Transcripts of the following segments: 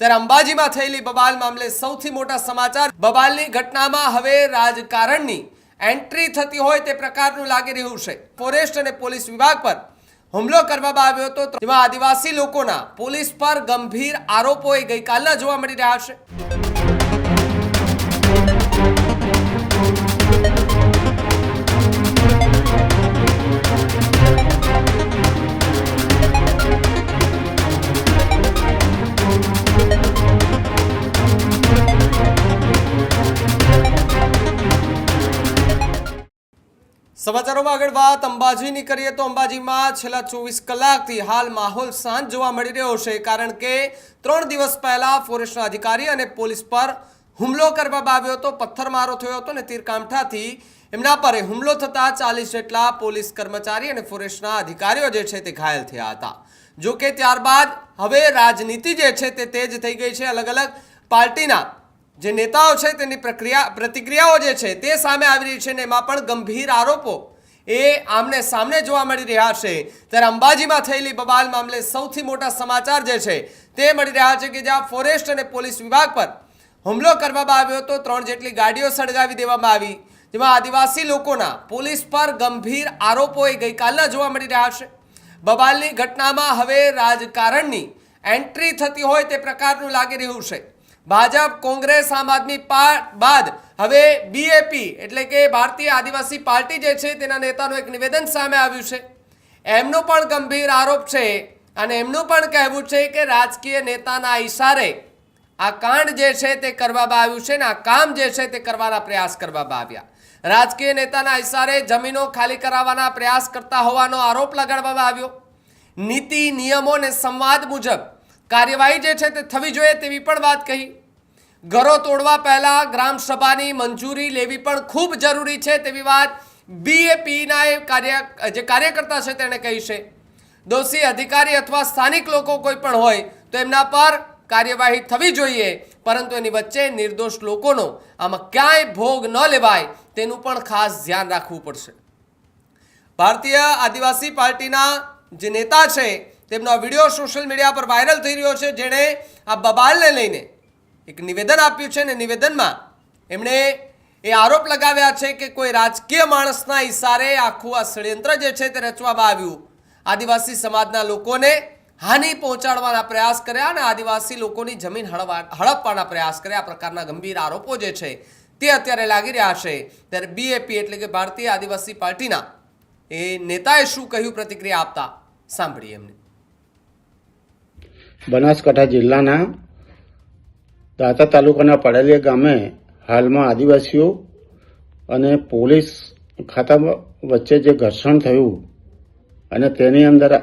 ત્યારે અંબાજીમાં થયેલી બબાલ મામલે સૌથી મોટા સમાચાર। બબાલની ઘટનામાં હવે રાજકારણની એન્ટ્રી થતી હોય તે પ્રકારનું લાગી રહ્યું છે। ફોરેસ્ટ અને પોલીસ વિભાગ પર હુમલો કરવામાં આવ્યો હતો, જેમાં આદિવાસી લોકોના પોલીસ પર ગંભીર આરોપો ગઈકાલના જોવા મળી રહ્યા છે। સમાચારોમાં આગળ વાત અંબાજીની કરીએ તો અંબાજીમાં છેલ્લા 24 કલાકથી હાલ માહોલ શાંત જોવા મળી રહ્યો છે, કારણ કે 3 દિવસ પહેલા ફોરેસ્ટના અધિકારી અને પોલીસ પર હુમલો કરવામાં આવ્યો હતો। પથ્થરમારો થયો હતો અને તીરકામઠાથી એમના પર હુમલો થતા 40 જેટલા પોલીસ કર્મચારી અને ફોરેસ્ટના અધિકારીઓ જે છે તે ઘાયલ થયા હતા। જો કે ત્યારબાદ હવે રાજનીતિ જે છે તે તેજ થઈ ગઈ છે। અલગ અલગ પાર્ટીના જે નેતાઓ છે તેની પ્રતિક્રિયાઓ જે છે તે સામે આવી રહી છે, અને એમાં પણ ગંભીર આરોપો આમને સામને જોવા મળી રહ્યા છે। ત્યારે અંબાજીમાં થયેલી બબાલ મામલે સૌથી મોટા સમાચાર જે છે તે મળી રહ્યા છે કે જ્યાં ફોરેસ્ટ અને પોલીસ વિભાગ પર હુમલો કરવામાં આવ્યો હતો। 3 જેટલી ગાડીઓ સળગાવી દેવામાં આવી, જેમાં આદિવાસી લોકોના પોલીસ પર ગંભીર આરોપો ગઈકાલના જોવા મળી રહ્યા છે। બબાલની ઘટનામાં હવે રાજકારણની એન્ટ્રી થતી હોય તે પ્રકારનું લાગી રહ્યું છે। ભાજપ, કોંગ્રેસ, આમ આદમી બાદ હવે બીએપી એટલે કે ભારતીય આદિવાસી પાર્ટી જે છે તેના નેતાનું એક નિવેદન સામે આવ્યું છે। એમનો પણ ગંભીર આરોપ છે અને એમનું પણ કહેવું છે કે રાજકીય નેતાના ઈશારે આ કાંડ જે છે તે કરવામાં આવ્યું છે ને આ કામ જે છે તે કરવાના પ્રયાસ કરવામાં આવ્યા। રાજકીય નેતાના ઈશારે જમીનો ખાલી કરાવવાના પ્રયાસ કરતા હોવાનો આરોપ લગાડવામાં આવ્યો। નીતિ, નિયમો અને સંવાદ મુજબ કાર્યવાહી જે છે તે થવી જોઈએ તેવી પણ વાત કહી। ઘરો તોડવા પહેલા ગ્રામ સભાની મંજૂરી લેવી પણ ખૂબ જરૂરી છે તેવી વાત બીએપીના જે કાર્યકર્તા છે તેણે કહી છે। દોષી અધિકારી અથવા સ્થાનિક લોકો કોઈ પણ હોય તો એમના પર કાર્યવાહી થવી જોઈએ, પરંતુ એની વચ્ચે નિર્દોષ લોકોનો આમાં ક્યાંય ભોગ ન લેવાય તેનું પણ ખાસ ધ્યાન રાખવું પડશે। ભારતીય આદિવાસી પાર્ટીના જે નેતા છે તેમનો આ વિડીયો સોશિયલ મીડિયા પર વાયરલ થઈ રહ્યો છે, જેણે આ બબાલને લઈને એક નિવેદન આપ્યું છે અને નિવેદનમાં એમણે એ આરોપ લગાવ્યા છે કે કોઈ રાજકીય માણસના ઈશારે આખું આ ષડયંત્ર જે છે તે રચવામાં આવ્યું। આદિવાસી સમાજના લોકોને હાનિ પહોંચાડવાના પ્રયાસ કર્યા અને આદિવાસી લોકોની જમીન હડપવાના પ્રયાસ કર્યા। આ પ્રકારના ગંભીર આરોપો જે છે તે અત્યારે લાગી રહ્યા છે। ત્યારે બીએપી એટલે કે ભારતીય આદિવાસી પાર્ટીના એ નેતાએ શું કહ્યું, પ્રતિક્રિયા આપતા સાંભળીએ એમને। બનાસકાંઠા જિલ્લાના દાતા તાલુકાના પાડલિયા ગામે હાલમાં આદિવાસીઓ અને પોલીસ ખાતા વચ્ચે જે ઘર્ષણ થયું અને તેની અંદર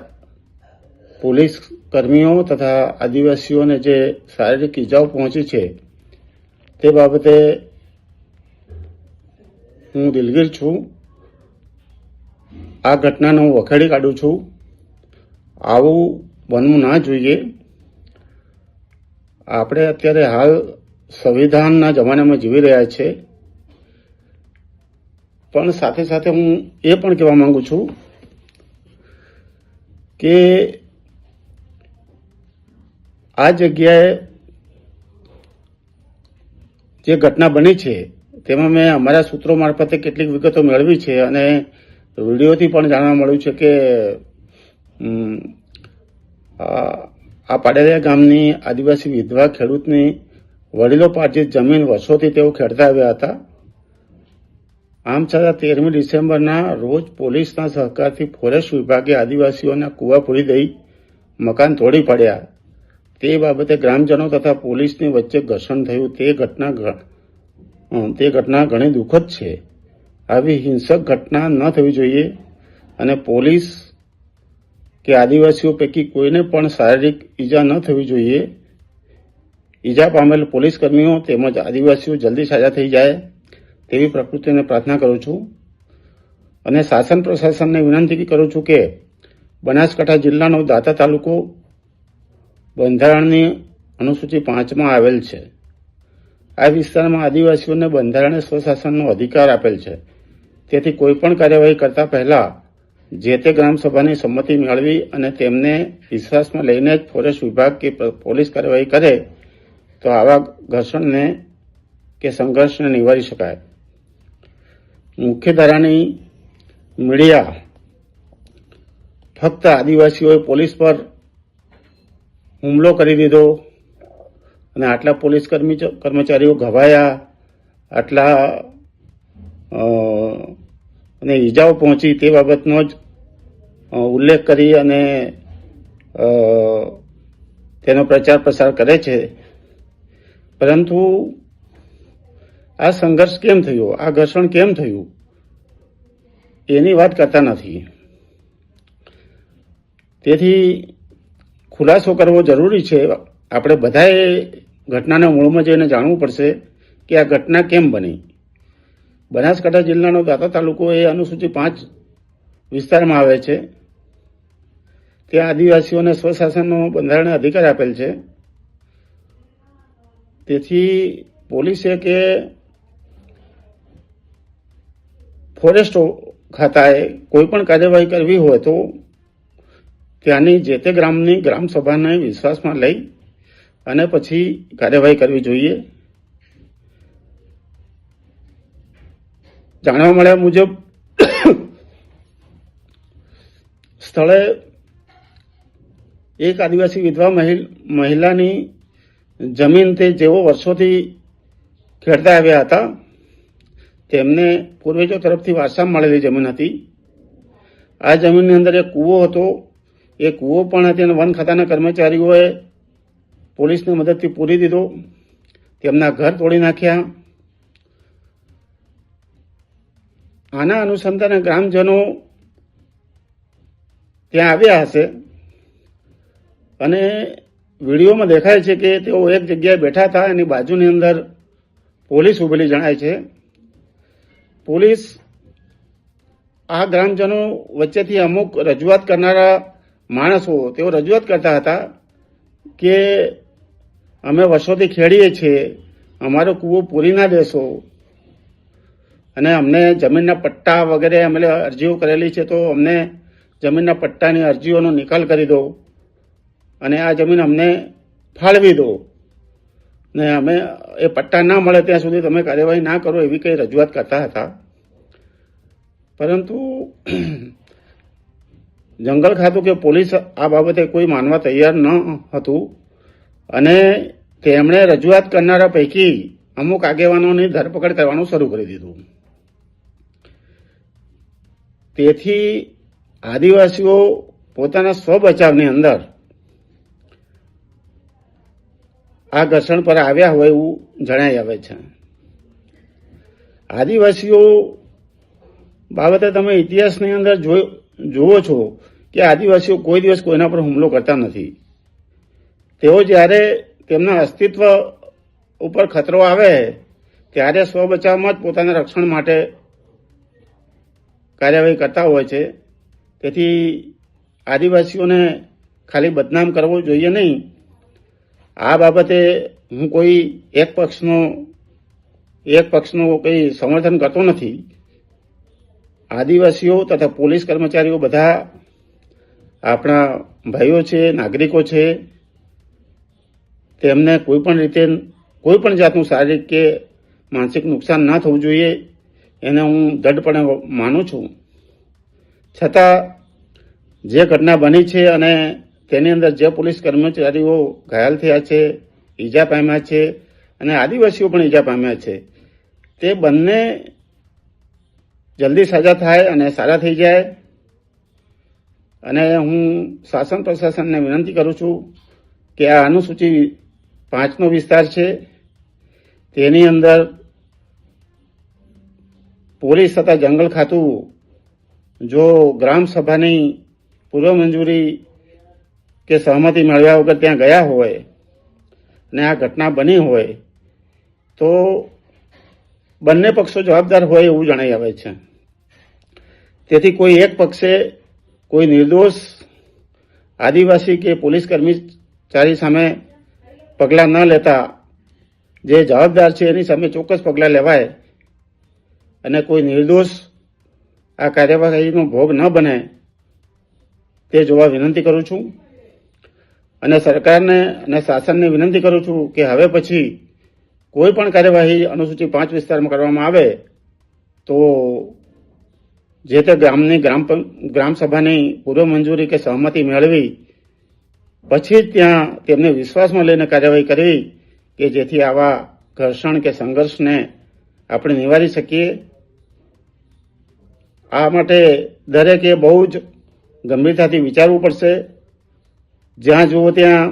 પોલીસ કર્મીઓ તથા આદિવાસીઓને જે શારીરિક ઈજાઓ પહોંચી છે તે બાબતે હું દિલગીર છું। આ ઘટનાને હું વખાડી કાઢું છું। આવું બનવું ના જોઈએ। આપણે અત્યારે હાલ સંવિધાનના જમાનામાં જીવી રહ્યા છે, પણ સાથે સાથે હું એ પણ કહેવા માંગુ છું કે આ જગ્યાએ જે ઘટના બની છે તેમાં મેં અમારા સૂત્રો મારફતે કેટલીક વિગતો મેળવી છે અને વિડીયોથી પણ જાણવા મળ્યું છે કે આ પાડલિયા ગામની આદિવાસી વિધવા ખેડૂતની વડીલોપાર્જિત જમીન વર્ષોથી તેઓ ખેડતા આવ્યા હતા। આમ છતાં 13મી ડિસેમ્બરના રોજ પોલીસના સહકારથી ફોરેસ્ટ વિભાગે આદિવાસીઓના કૂવા પૂરી દઈ મકાન તોડી પાડ્યા। તે બાબતે ગ્રામજનો તથા પોલીસની વચ્ચે ઘર્ષણ થયું। તે ઘટના ઘણી દુઃખદ છે। આવી હિંસક ઘટના ન થવી જોઈએ અને પોલીસ કે આદિવાસીઓ પૈકી કોઈને પણ શારીરિક ઈજા ન થવી જોઈએ। ઈજા પામેલ પોલીસ કર્મીઓ તેમજ આદિવાસીઓ જલ્દી સાજા થઈ જાય તેવી પ્રકૃતિને પ્રાર્થના કરું છું અને શાસન પ્રશાસનને વિનંતી કરું છું કે બનાસકાંઠા જિલ્લાનો દાતા તાલુકો બંધારણની અનુસૂચિ 5માં આવેલ છે। આ વિસ્તારમાં આદિવાસીઓને બંધારણીય સ્વશાસનનો અધિકાર આપેલ છે, તેથી કોઈ પણ કાર્યવાહી કરતા પહેલા જે તે ગ્રામસભાની સંમતિ મેળવી અને તેમને વિશ્વાસમાં લઈને જ ફોરેસ્ટ વિભાગ કે પોલીસ કાર્યવાહી કરે તો આવા ઘર્ષણને કે સંઘર્ષને નિવારી શકાય. મુખ્ય ધારાની મીડિયા ફક્ત આદિવાસીઓએ પોલીસ પર હુમલો કરી દીધો અને આટલા પોલીસ કર્મચારીઓ ઘવાયા, આટલા અને ઈજાઓ પહોંચી તે બાબતનો જ ઉલ્લેખ કરી અને તેનો પ્રચાર પ્રસાર કરે છે. પરંતુ આ સંઘર્ષ કેમ થયો, આ ઘર્ષણ કેમ થયું, એની વાત કરતા નથી. તેથી ખુલાસો કરવો જરૂરી છે. આપણે બધાએ ઘટનાના મૂળમાં જઈને જાણવું પડશે કે આ ઘટના કેમ બની. બનાસકાંઠા જિલ્લાનો દાંતા તાલુકો એ અનુસૂચિત 5 વિસ્તારમાં આવે છે. ત્યાં આદિવાસીઓને સ્વશાસનનો બંધારણીય અધિકાર આપેલ છે. તેથી પોલીસે કે ફોરેસ્ટ ખાતાએ કોઈ પણ કાર્યવાહી કરવી હોય તો ત્યાંની જે તે ગ્રામની ગ્રામસભાને વિશ્વાસમાં લઈ અને પછી કાર્યવાહી કરવી જોઈએ. જાણવા મળ્યા મુજબ સ્થળે એક આદિવાસી વિધવા મહિલાની જમીન તે જેઓ વર્ષોથી ખેડતા આવ્યા હતા, તેમને પૂર્વજો તરફથી વારસામાં મળેલી જમીન હતી. આ જમીનની અંદર એક કૂવો હતો. એ કૂવો પણ તેને વન ખાતાના કર્મચારીઓએ પોલીસની મદદથી પૂરી દીધો. તેમના ઘર તોડી નાખ્યા. આના અનુસંધાને ગ્રામજનો ત્યાં આવ્યા હશે અને વિડીયોમાં દેખાય છે કે તેઓ એક જગ્યાએ બેઠા હતા. એની બાજુની અંદર પોલીસ ઉભેલી જણાય છે. પોલીસ આ ગ્રામજનો વચ્ચેથી અમુક રજૂઆત કરનારા માણસો તેઓ રજૂઆત કરતા હતા કે અમે વર્ષોથી ખેડીએ છીએ, અમારો કૂવો પૂરી ના દેશો અને અમને જમીનના પટ્ટા વગેરે અમે અરજીઓ કરેલી છે તો અમને જમીનના પટ્ટાની અરજીઓનો નિકાલ કરી દો અને આ જમીન અમને ફાળવી દો ને અમે એ પટ્ટા ના મળે ત્યાં સુધી તમે કાર્યવાહી ના કરો, એવી કંઈ રજૂઆત કરતા હતા. પરંતુ જંગલ ખાતું કે પોલીસ આ બાબતે કોઈ માનવા તૈયાર ન હતું અને તેમણે રજૂઆત કરનારા પૈકી અમુક આગેવાનોની ધરપકડ કરવાનું શરૂ કરી દીધું. તેથી આદિવાસીઓ પોતાના સ્વ બચાવની અંદર આ ઘર્ષણ પર આવ્યા હોય એવું જણાઈ આવે છે. આદિવાસીઓ બાબતે તમે ઇતિહાસની અંદર જુઓ છો કે આદિવાસીઓ કોઈ દિવસ કોઈના પર હુમલો કરતા નથી. તેઓ જ્યારે તેમના અસ્તિત્વ ઉપર ખતરો આવે ત્યારે સ્વ બચાવમાં જ પોતાના રક્ષણ માટે કાર્યવાહી કરતા હોય છે. તેથી આદિવાસીઓને ખાલી બદનામ કરવો જોઈએ નહીં. આ બાબતે હું કોઈ એક પક્ષનું કંઈ સમર્થન કરતો નથી. આદિવાસીઓ તથા પોલીસ કર્મચારીઓ બધા આપણા ભાઈઓ છે, નાગરિકો છે. તેમને કોઈ પણ રીતે કોઈ પણ જાતનું શારીરિક કે માનસિક નુકસાન ના થવું જોઈએ એને હું દૃઢપણે માનું છું. છતાં જે ઘટના બની છે અને તેની અંદર જે પોલીસ કર્મચારીઓ ઘાયલ થયા છે, ઈજા પામ્યા છે અને આદિવાસીઓ પણ ઈજા પામ્યા છે, તે બંને જલ્દી સજા થાય અને સારા થઈ જાય. અને હું શાસન પ્રશાસનને વિનંતી કરું છું કે આ અનુસૂચિ 5નો વિસ્તાર છે તેની અંદર પોલીસ તથા જંગલ ખાતું જો ગ્રામ સભાની પૂર્વ મંજૂરી કે સહમતિ મેળવ્યા વગર ત્યાં ગયા હોય અને આ ઘટના બની હોય તો બંને પક્ષો જવાબદાર હોય એવું જણાઈ આવે છે. તેથી કોઈ એક પક્ષે કોઈ નિર્દોષ આદિવાસી કે પોલીસ કર્મચારી સામે પગલાં ન લેતા જે જવાબદાર છે એની સામે ચોક્કસ પગલાં લેવાય અને કોઈ નિર્દોષ આ કાર્યવાહીનો ભોગ ન બને તે જોવા વિનંતી કરું છું. અને સરકારને અને શાસનને વિનંતી કરું છું કે હવે પછી કોઈ પણ કાર્યવાહી અનુસૂચિત 5 વિસ્તારમાં કરવામાં આવે તો જે તે ગામની ગ્રામસભાની પૂર્વ મંજૂરી કે સહમતિ મેળવી પછી જ ત્યાં તેમને વિશ્વાસમાં લઈને કાર્યવાહી કરવી કે જેથી આવા ઘર્ષણ કે સંઘર્ષને આપણે નિવારી શકીએ. આ માટે દરેકે બહુ જ ગંભીરતાથી વિચારવું પડશે. જ્યાં જુઓ ત્યાં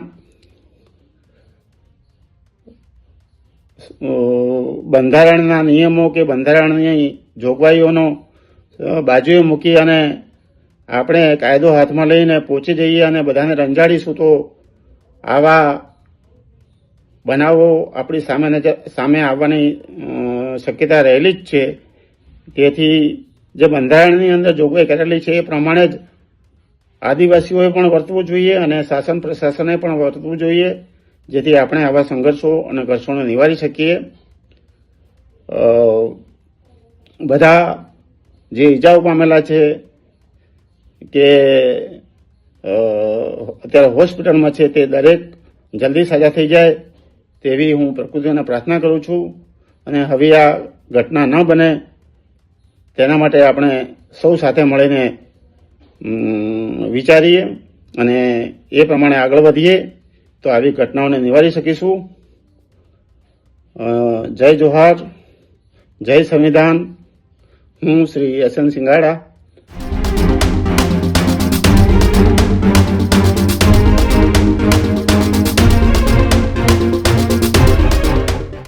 બંધારણના નિયમો કે બંધારણની જોગવાઈઓનો બાજુએ મૂકી અને આપણે કાયદો હાથમાં લઈને પહોંચી જઈએ અને બધાને રંજાડીશું તો આવા બનાવો આપણી સામે આવવાની શક્યતા રહેલી જ છે. તેથી જે બંધારણની અંદર જોગવાઈ કરેલી છે એ પ્રમાણે જ આદિવાસીઓએ પણ વર્તવું જોઈએ અને શાસન પ્રશાસને પણ વર્તવું જોઈએ જેથી આપણે આવા સંઘર્ષો અને ઘર્ષણો નિવારી શકીએ. બધા જે ઈજાઓ પામેલા છે કે અત્યારે હોસ્પિટલમાં છે તે દરેક જલ્દી સાજા થઈ જાય તેવી હું પ્રકૃતિને પ્રાર્થના કરું છું. અને હવે આ ઘટના ન બને તેના માટે આપણે સૌ સાથે મળીને વિચારીએ અને એ પ્રમાણે આગળ વધીએ તો આવી ઘટનાઓને નિવારી શકીશું. જય જોહાર, જય સંવિધાન. હું શ્રી એસ એન સિંગાડા,